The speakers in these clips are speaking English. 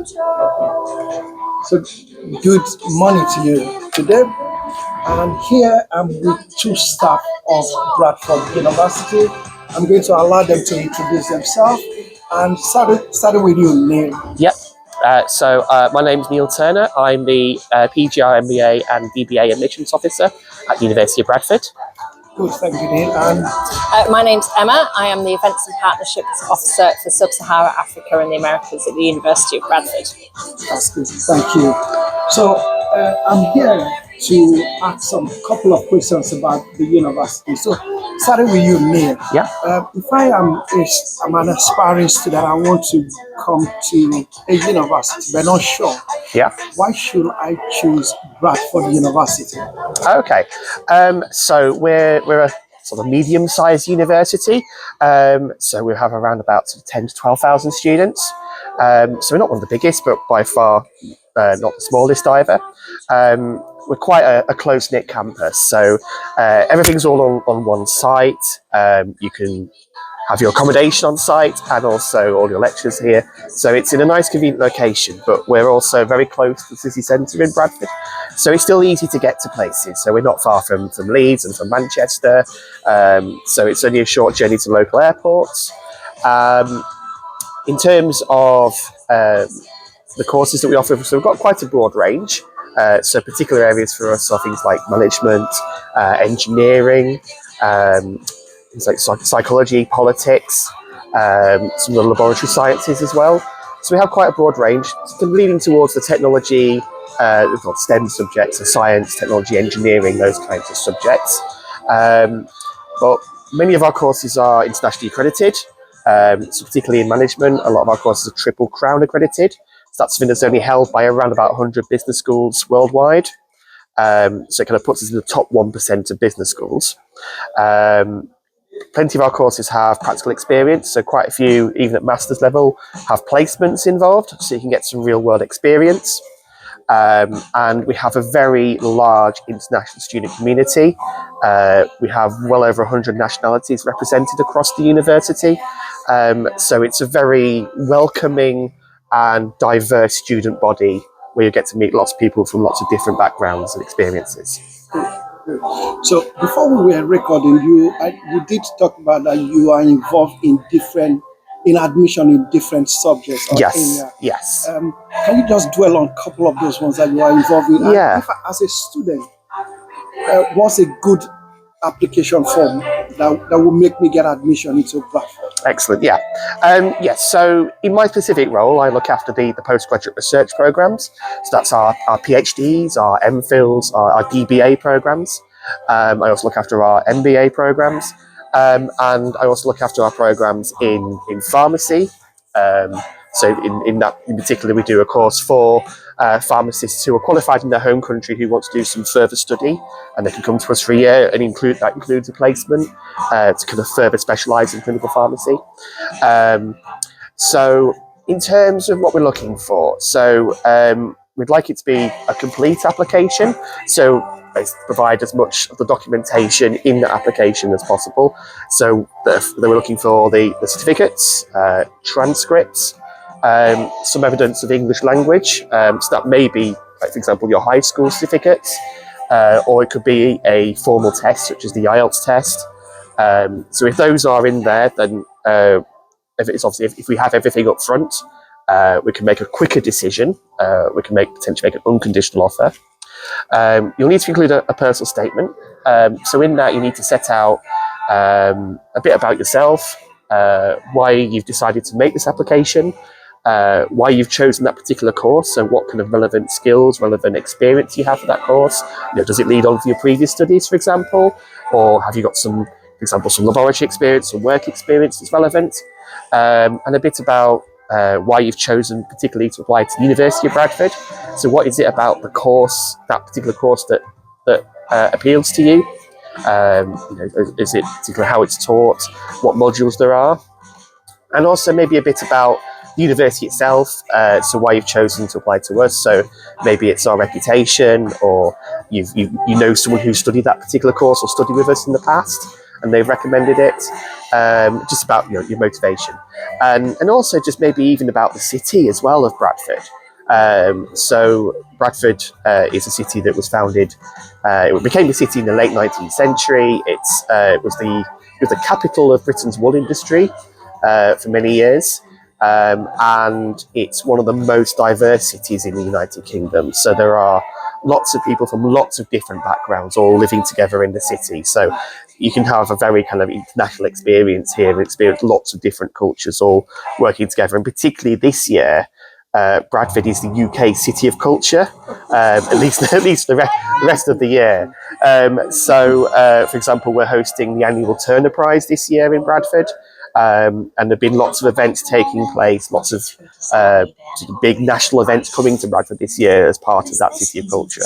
So, good morning to you today. And here I'm with two staff of Bradford University. I'm going to allow them to introduce themselves and starting with you, Neil. Yep. My name's Neil Turner. I'm the PGR MBA and BBA admissions officer at the University of Bradford. Good, thank you, Neil. And My name's Emma. I am the Events and Partnerships Officer for Sub-Saharan Africa and the Americas at the University of Bradford. that's good, thank you. So, I'm here to ask some couple of questions about the university. So, starting with you, Neil. Yeah. If I'm an aspiring student, I want to come to a university, but not sure. Yeah. Why should I choose Bradford University? Okay. So we're a sort of medium-sized university. So we have around about 10 to 12,000 students. So we're not one of the biggest, but by far not the smallest either. We're quite a close-knit campus, so everything's all on one site. You can have your accommodation on site and also all your lectures here. So it's in a nice, convenient location, but we're also very close to the city centre in Bradford. So it's still easy to get to places. So we're not far from Leeds and from Manchester. So it's only a short journey to local airports. In terms of the courses that we offer, so we've got quite a broad range. So particular areas for us are things like management, engineering, things like psychology, politics, some of the laboratory sciences as well. So we have quite a broad range, leaning towards the technology, we've got STEM subjects, so science, technology, engineering, those kinds of subjects. But many of our courses are internationally accredited, so particularly in management, a lot of our courses are Triple Crown accredited. So that's something that's only held by around about 100 business schools worldwide. So it kind of puts us in the top 1% of business schools. Plenty of our courses have practical experience, so quite a few, even at master's level, have placements involved, so you can get some real world experience. And we have a very large international student community. We have well over 100 nationalities represented across the university. So it's a very welcoming and diverse student body where you get to meet lots of people from lots of different backgrounds and experiences. So before we were recording, you did talk about that you are involved in admission in different subjects or Yes, areas. yes. Can you just dwell on a couple of those ones that you are involved in? Yeah. And if, as a student, what's a good application form that will make me get admission into Bradford? Excellent, yeah. Yes, so in my specific role, I look after the postgraduate research programs. So that's our PhDs, our MPhils, our DBA programs. I also look after our MBA programs. And I also look after our programs in pharmacy. So in particular, we do a course for pharmacists who are qualified in their home country who want to do some further study, and they can come to us for a year, and that includes a placement to kind of further specialise in clinical pharmacy. So in terms of what we're looking for, so we'd like it to be a complete application. So provide as much of the documentation in the application as possible. So they were looking for the certificates, transcripts, some evidence of English language. So that may be, like, for example, your high school certificates, or it could be a formal test, such as the IELTS test. So if those are in there, then if we have everything up front, we can make a quicker decision. We can potentially make an unconditional offer. You'll need to include a personal statement. So in that, you need to set out a bit about yourself, why you've decided to make this application, why you've chosen that particular course, so what kind of relevant skills, relevant experience you have for that course. Does it lead on to your previous studies, for example, or have you got some laboratory experience, some work experience that's relevant, and a bit about why you've chosen particularly to apply to the University of Bradford. So what is it about the course, that particular course, that appeals to you? Is it particularly how it's taught, what modules there are? And also maybe a bit about the university itself, so why you've chosen to apply to us. So maybe it's our reputation, or you know someone who studied that particular course or studied with us in the past. and they've recommended it. Just about your motivation, and also just maybe even about the city as well of Bradford. So Bradford is a city that was founded. It became a city in the late 19th century. It was the capital of Britain's wool industry for many years. And it's one of the most diverse cities in the United Kingdom. So there are lots of people from lots of different backgrounds all living together in the city. So you can have a very kind of international experience here and experience lots of different cultures all working together. And particularly this year, Bradford is the UK City of Culture, at least the rest of the year. For example, we're hosting the annual Turner Prize this year in Bradford. And there have been lots of events taking place, lots of big national events coming to Bradford this year as part of that City of Culture.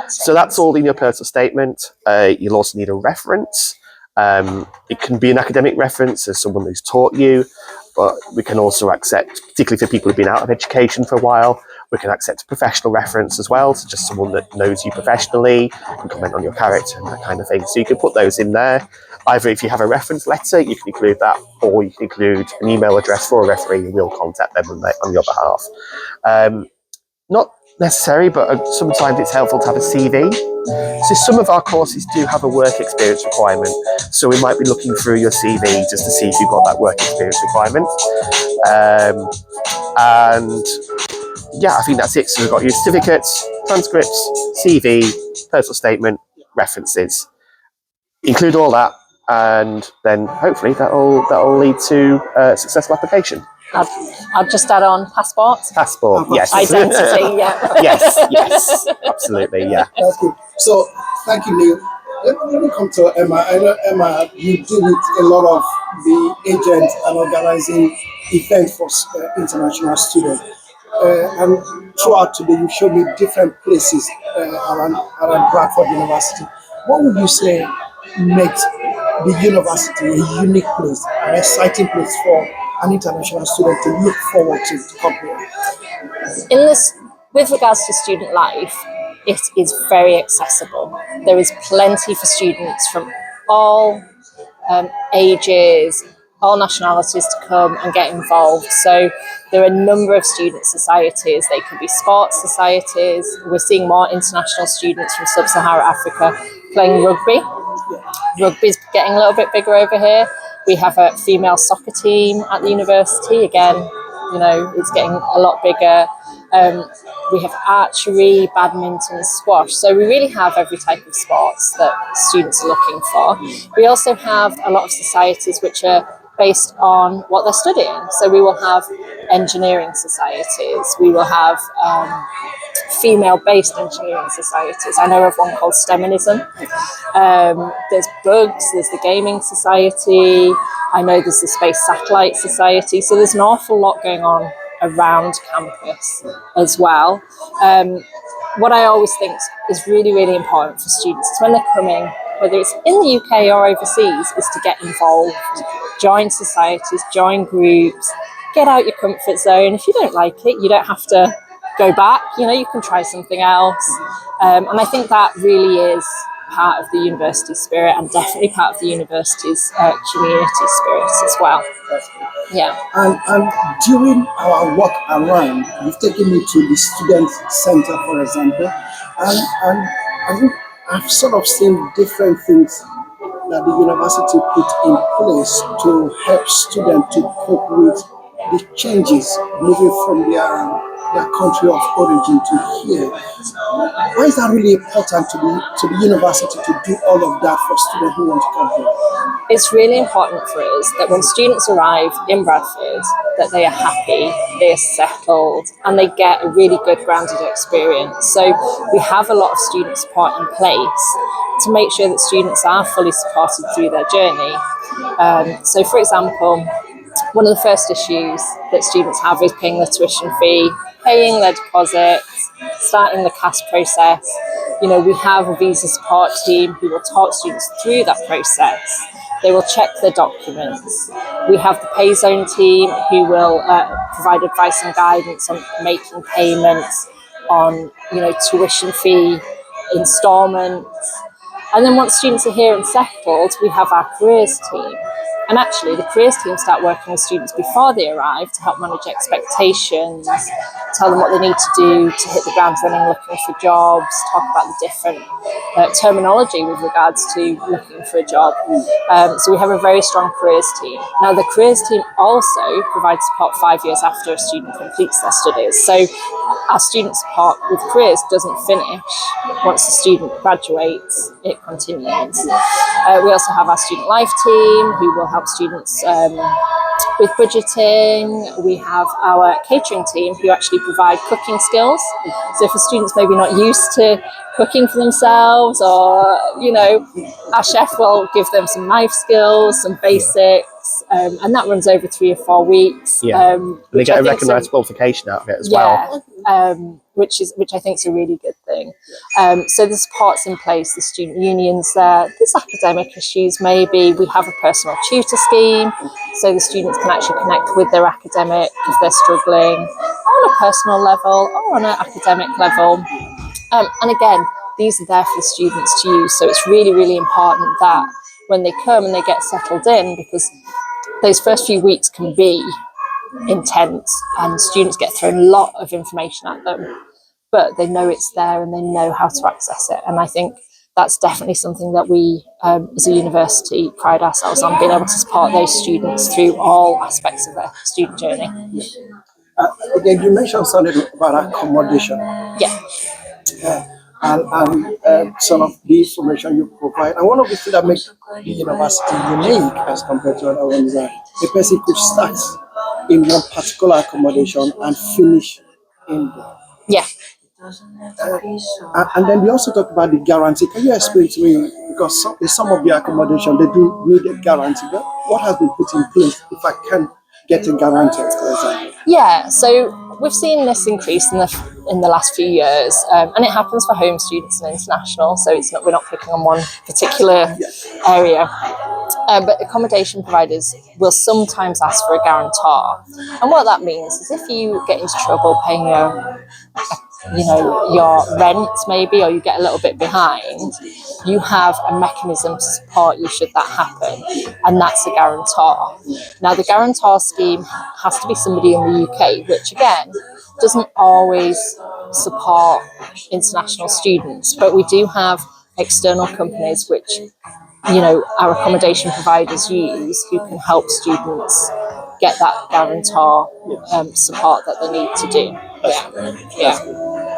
So that's all in your personal statement. You'll also need a reference. It can be an academic reference as someone who's taught you, but we can also accept, particularly for people who've been out of education for a while, we can accept a professional reference as well, so just someone that knows you professionally, can comment on your character and that kind of thing. So you can put those in there. Either if you have a reference letter, you can include that, or you can include an email address for a referee and we'll contact them on your behalf. Not necessary, but sometimes it's helpful to have a CV. So some of our courses do have a work experience requirement. So we might be looking through your CV just to see if you've got that work experience requirement. And yeah, I think that's it. So we've got your certificates, transcripts, CV, personal statement, references. Include all that, and then hopefully that'll lead to a successful application. I'll just add on passport. Passport, yes. Identity, yeah. Yes, absolutely, yeah. That's good. So, thank you, Neil. Let me come to Emma. I know, Emma, you deal with a lot of the agents and organizing events for international students. And throughout today, you showed me different places around Bradford University. What would you say makes the university a unique place, an exciting place for an international student to look forward to come here? With regards to student life, it is very accessible. There is plenty for students from all ages, all nationalities to come and get involved. So there are a number of student societies. They could be sports societies. We're seeing more international students from sub-Saharan Africa playing rugby. Rugby's getting a little bit bigger over here. We have a female soccer team at the university. Again, it's getting a lot bigger. We have archery, badminton, squash. So we really have every type of sports that students are looking for. We also have a lot of societies which are based on what they're studying. So we will have engineering societies. We will have female-based engineering societies. I know of one called STEMinism. There's Bugs, there's the Gaming Society. I know there's the Space Satellite Society. So there's an awful lot going on around campus as well. What I always think is really, really important for students is when they're coming, whether it's in the UK or overseas, is to get involved, join societies, join groups, get out your comfort zone. If you don't like it, you don't have to go back, you can try something else. And I think that really is part of the university spirit and definitely part of the university's community spirit as well. Yeah. And during our walk around, you've taken me to the student center, for example, and I think I've sort of seen different things that the university put in place to help students to cope with the changes moving from their country of origin to here. Why is that really important to the university to do all of that for students who want to come here? It's really important for us that when students arrive in Bradford, that they are happy, they are settled, and they get a really good grounded experience. So we have a lot of student support in place to make sure that students are fully supported through their journey. So for example, one of the first issues that students have is paying their tuition fee, paying their deposits, starting the CAS process. We have a visa support team who will talk students through that process. They will check their documents. We have the pay zone team who will provide advice and guidance on making payments, on tuition fee instalments. And then once students are here and settled, we have our careers team. And actually, the careers team start working with students before they arrive to help manage expectations, tell them what they need to do to hit the ground running, looking for jobs, talk about the different terminology with regards to looking for a job. So we have a very strong careers team. Now, the careers team also provides support 5 years after a student completes their studies. So our student support with careers doesn't finish once the student graduates, it continues. We also have our student life team who will help students with budgeting. We have our catering team who actually provide cooking skills. So for students maybe not used to cooking for themselves, or, you know, our chef will give them some knife skills, some basics, and that runs over 3 or 4 weeks. They get a recognised qualification out of it as well. Which I think is a really good thing. So the support's in place, the student unions there. There's academic issues maybe. We have a personal tutor scheme, so the students can actually connect with their academic if they're struggling on a personal level or on an academic level. And again, these are there for the students to use. So it's really, really important that when they come and they get settled in, because those first few weeks can be intense and students get thrown a lot of information at them, but they know it's there and they know how to access it. And I think that's definitely something that we as a university pride ourselves on, being able to support those students through all aspects of their student journey. Again, you mentioned something about accommodation. Yeah. And some of the information you provide. And one of the things that makes the university unique as compared to other ones is that a person could start in one particular accommodation and finish in there. Yeah. And then we also talk about the guarantee. Can you explain to me, because in some of the accommodation they do need a guarantee, but what has been put in place if I can get a guarantee, for example? Yeah, so we've seen this increase in the last few years, and it happens for home students and international. So we're not picking on one particular area. But accommodation providers will sometimes ask for a guarantor, and what that means is if you get into trouble paying your rent maybe, or you get a little bit behind, you have a mechanism to support you should that happen, and that's a guarantor. Now, the guarantor scheme has to be somebody in the UK, which again doesn't always support international students, but we do have external companies which our accommodation providers use, who can help students get that guarantor support that they need to do. Yeah.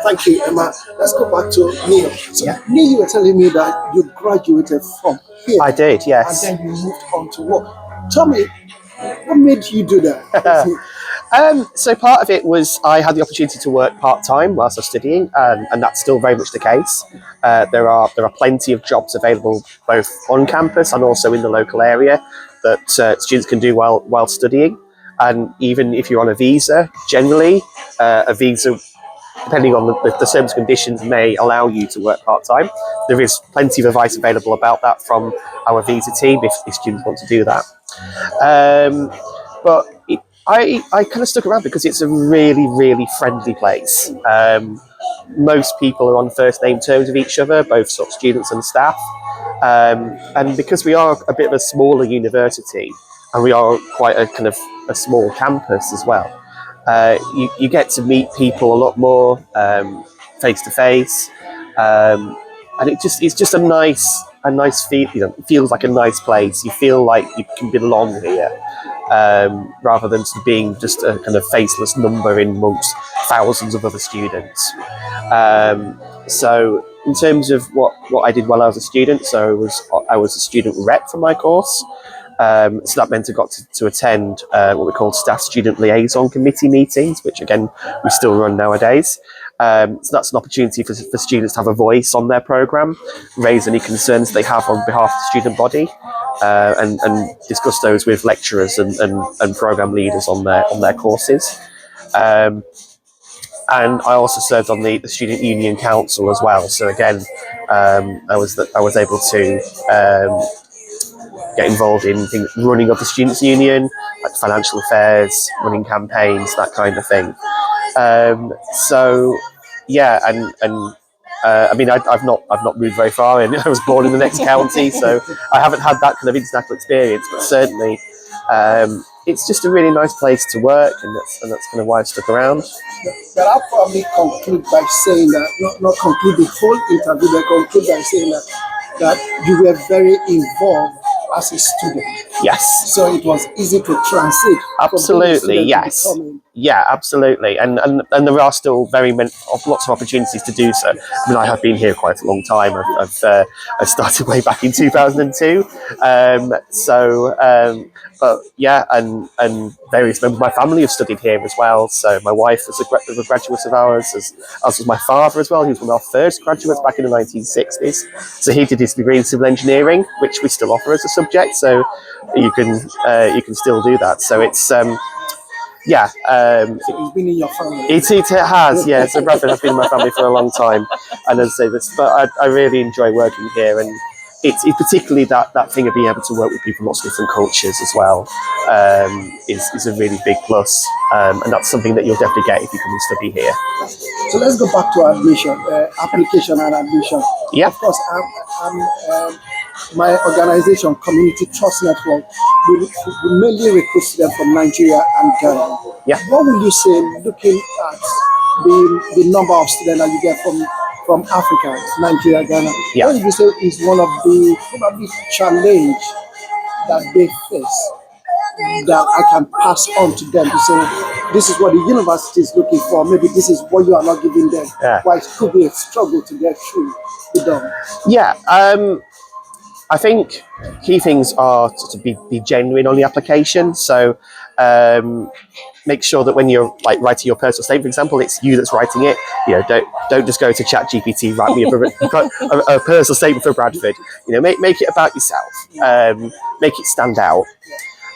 Thank you, Emma. Let's go back to Neil. So, Neil, you were telling me that you graduated from here. I did, yes. And then you moved on to work. Tell me, what made you do that? So part of it was I had the opportunity to work part-time whilst I was studying, and that's still very much the case. There are plenty of jobs available both on campus and also in the local area that students can do while studying. And even if you're on a visa, generally a visa, depending on the terms and conditions, may allow you to work part-time. There is plenty of advice available about that from our visa team if students want to do that. But I kind of stuck around because it's a really, really friendly place. Most people are on first name terms with each other, both sort of students and staff. And because we are a bit of a smaller university, and we are quite a small campus as well, you get to meet people a lot more face to face, and it's just a nice feel. It feels like a nice place. You feel like you can belong here, rather than being just a kind of faceless number in amongst thousands of other students. So in terms of what I did while I was a student, so I was a student rep for my course. So that meant I got to attend what we call staff student liaison committee meetings, which again we still run nowadays. So that's an opportunity for students to have a voice on their programme, raise any concerns they have on behalf of the student body, and discuss those with lecturers and programme leaders on their courses. And I also served on the student union council as well. So again, I was able to get involved in things, running of the students' union, like financial affairs, running campaigns, that kind of thing. So yeah, and I mean, I've not moved very far, and I was born in the next county, so I haven't had that kind of international experience. But certainly, it's just a really nice place to work, and that's kind of why I've stuck around. But I'll probably conclude by saying that, not conclude the whole interview, but conclude by saying that you were very involved as a student. Yes. So it was easy to transit. Absolutely, yes. Yeah, absolutely. And there are still lots of opportunities to do so. I mean, I have been here quite a long time. I started way back in 2002. But yeah, and various members of my family have studied here as well. So my wife was a graduate of ours, as was my father as well. He was one of our first graduates back in the 1960s. So he did his degree in civil engineering, which we still offer as a subject. So you can still do that. So it's so it's been in your family. It has, yeah. So Bradford has been in my family for a long time, and as I say this, but I really enjoy working here, and it's particularly that thing of being able to work with people from lots of different cultures as well is a really big plus, and that's something that you'll definitely get if you come and study here. So let's go back to admission, application and admission. Yeah. Of course, my organization, Community Trust Network, we mainly recruit students from Nigeria and Ghana. Yeah. What will you say, looking at the number of students that you get from Africa, Nigeria, Ghana? Yeah. What would you say is one of the probably challenge that they face that I can pass on to them to say, this is what the university is looking for, maybe this is what you are not giving them? Yeah. Why it could be a struggle to get through with them? Yeah. I think key things are to be genuine on the application. So make sure that when you're like writing your personal statement, for example, it's you that's writing it. You know, don't just go to ChatGPT, write me a personal statement for Bradford. You know, make it about yourself. Make it stand out.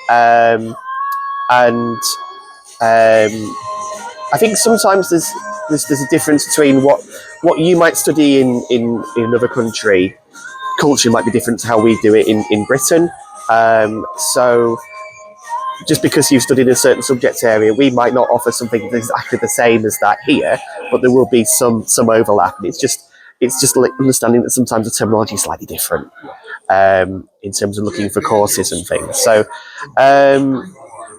And I think sometimes there's a difference between what you might study in another country. Culture might be different to how we do it in Britain. So just because you've studied a certain subject area, we might not offer something exactly the same as that here, but there will be some overlap. And it's just like understanding that sometimes the terminology is slightly different in terms of looking for courses and things. So,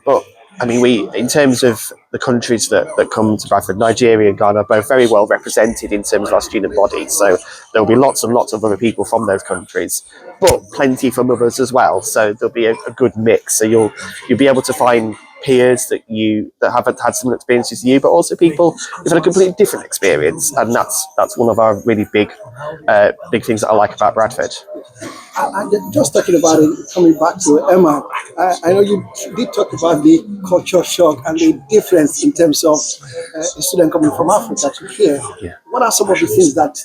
but I mean, in terms of the countries that come to Bradford, Nigeria and Ghana are both very well represented in terms of our student body. So there will be lots and lots of other people from those countries, but plenty from others as well. So there'll be a good mix. So you'll be able to find peers that haven't had similar experiences as you, but also people who've had a completely different experience. And that's one of our really big things that I like about Bradford. Just talking about it, coming back to Emma, I know you did talk about the culture shock and the difference in terms of a student coming from Africa to here. Yeah. What are some of the things that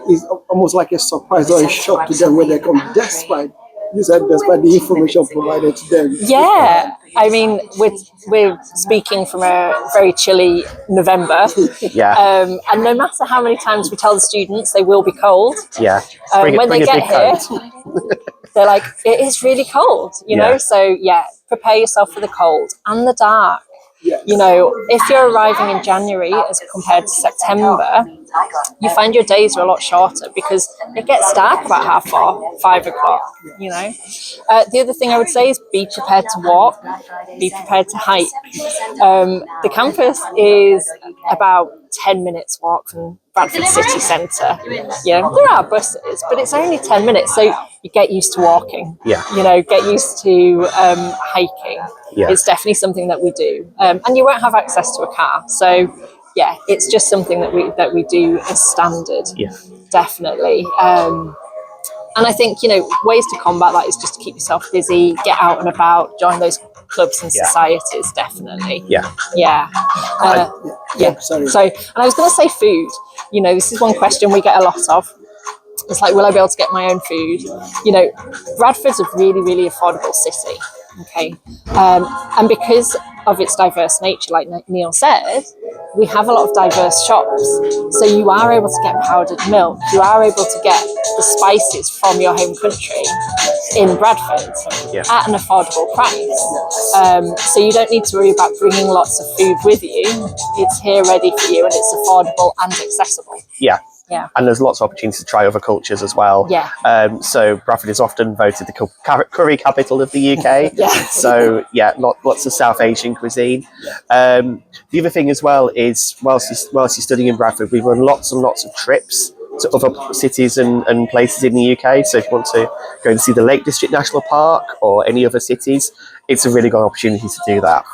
is almost like a surprise or a shock to them when they come, despite the information provided to them? Yeah, I mean, we're speaking from a very chilly November. Yeah. And no matter how many times we tell the students they will be cold, Yeah. when they get here, they're like, it is really cold, you know? So yeah, prepare yourself for the cold and the dark. Yes. You know, if you're arriving in January as compared to September, you find your days are a lot shorter because it gets dark about 4:30, 5 o'clock, you know. The other thing I would say is be prepared to walk, be prepared to hike. The campus is about 10 minutes walk from Bradford city centre. You know, there are buses, but it's only 10 minutes, so you get used to walking. Yeah. You know, get used to hiking. Yeah. It's definitely something that we do, and you won't have access to a car. So, yeah, it's just something that we do as standard. Yeah. Definitely. And I think, you know, ways to combat that is just to keep yourself busy, get out and about, join those clubs and societies. Definitely. Yeah. Yeah. Yeah. Sorry. So, and I was going to say food. You know, this is one question we get a lot of. It's like, will I be able to get my own food? You know, Bradford's a really, really affordable city. Okay. And because of its diverse nature, like Neil said, we have a lot of diverse shops. So you are able to get powdered milk. You are able to get the spices from your home country in Bradford at an affordable price. So you don't need to worry about bringing lots of food with you. It's here ready for you and it's affordable and accessible. Yeah. Yeah. And there's lots of opportunities to try other cultures as well. Yeah. So Bradford is often voted the curry capital of the UK. Yeah. So yeah, lots of South Asian cuisine. The other thing as well is whilst you're studying in Bradford, we run lots and lots of trips to other cities and places in the UK. So if you want to go and see the Lake District National Park or any other cities, it's a really good opportunity to do that.